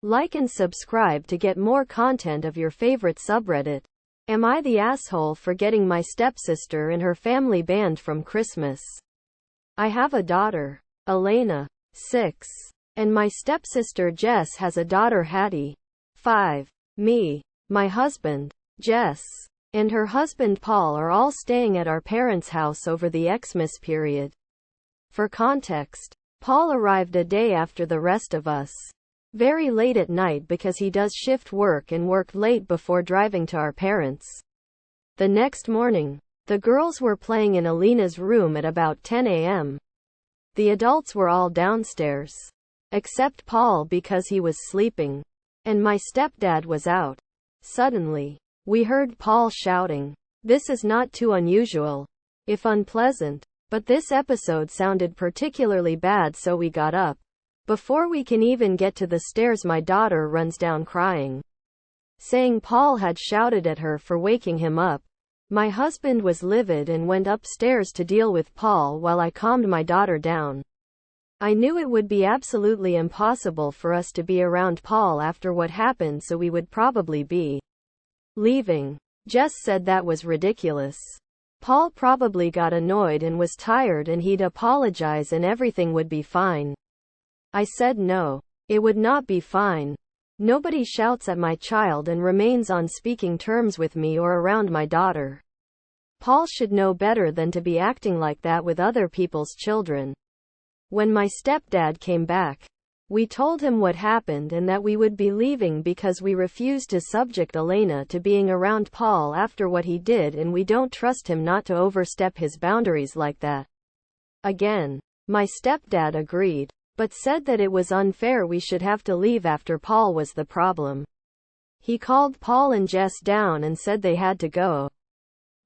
Like and subscribe to get more content of your favorite subreddit. Am I the asshole for getting my stepsister and her family banned from Christmas? I have a daughter, Elena, 6, and my stepsister Jess has a daughter Hattie, 5. Me, my husband, Jess, and her husband Paul are all staying at our parents' house over the Xmas period. For context, Paul arrived a day after the rest of us. Very late at night because he does shift work and worked late before driving to our parents. The next morning, the girls were playing in Elena's room at about 10 a.m. The adults were all downstairs, except Paul because he was sleeping, and my stepdad was out. Suddenly, we heard Paul shouting. This is not too unusual, if unpleasant, but this episode sounded particularly bad, so we got up. Before we can even get to the stairs, my daughter runs down crying, saying Paul had shouted at her for waking him up. My husband was livid and went upstairs to deal with Paul while I calmed my daughter down. I knew it would be absolutely impossible for us to be around Paul after what happened, so we would probably be leaving. Jess said that was ridiculous. Paul probably got annoyed and was tired and he'd apologize and everything would be fine. I said no, it would not be fine. Nobody shouts at my child and remains on speaking terms with me or around my daughter. Paul should know better than to be acting like that with other people's children. When my stepdad came back, we told him what happened and that we would be leaving because we refused to subject Elena to being around Paul after what he did, and we don't trust him not to overstep his boundaries like that again. My stepdad agreed, but said that it was unfair we should have to leave after Paul was the problem. He called Paul and Jess down and said they had to go.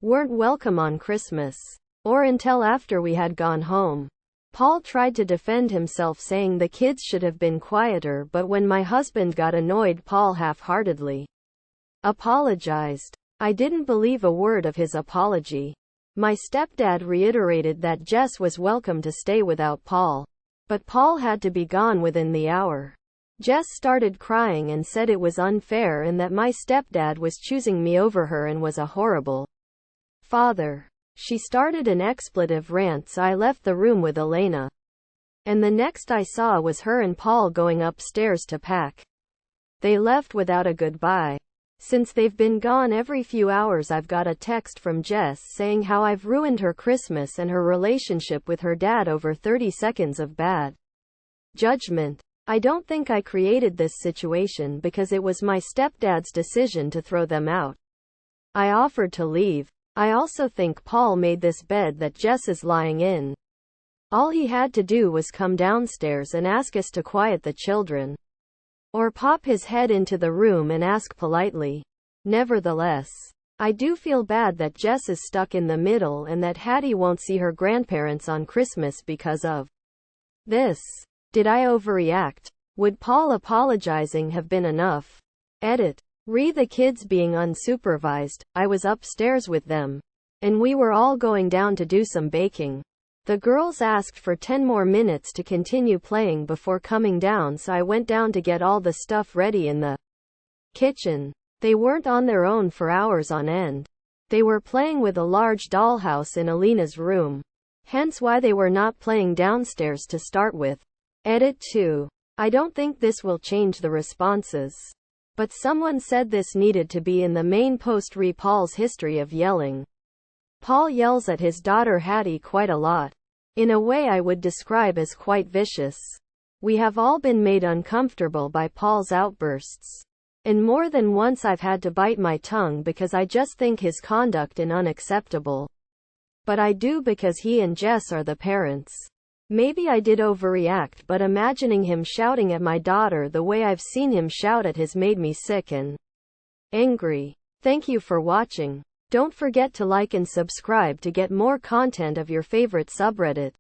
Weren't welcome on Christmas, or until after we had gone home. Paul tried to defend himself, saying the kids should have been quieter, but when my husband got annoyed, Paul half-heartedly apologized. I didn't believe a word of his apology. My stepdad reiterated that Jess was welcome to stay without Paul, but Paul had to be gone within the hour. Jess started crying and said it was unfair and that my stepdad was choosing me over her and was a horrible father. She started an expletive rant, so I left the room with Elena. And the next I saw was her and Paul going upstairs to pack. They left without a goodbye. Since they've been gone every few hours, I've got a text from Jess saying how I've ruined her Christmas and her relationship with her dad over 30 seconds of bad judgment. I don't think I created this situation because it was my stepdad's decision to throw them out. I offered to leave. I also think Paul made this bed that Jess is lying in. All he had to do was come downstairs and ask us to quiet the children, or pop his head into the room and ask politely. Nevertheless, I do feel bad that Jess is stuck in the middle and that Hattie won't see her grandparents on Christmas because of this. Did I overreact? Would Paul apologizing have been enough? Edit. The kids being unsupervised. I was upstairs with them, and we were all going down to do some baking. The girls asked for 10 more minutes to continue playing before coming down, so I went down to get all the stuff ready in the kitchen. They weren't on their own for hours on end. They were playing with a large dollhouse in Elena's room, hence why they were not playing downstairs to start with. Edit 2. I don't think this will change the responses, but someone said this needed to be in the main post. Paul's history of yelling. Paul yells at his daughter Hattie quite a lot, in a way I would describe as quite vicious. We have all been made uncomfortable by Paul's outbursts, and more than once I've had to bite my tongue because I just think his conduct is unacceptable. But I do because he and Jess are the parents. Maybe I did overreact, but imagining him shouting at my daughter the way I've seen him shout at has made me sick and angry. Thank you for watching. Don't forget to like and subscribe to get more content of your favorite subreddit.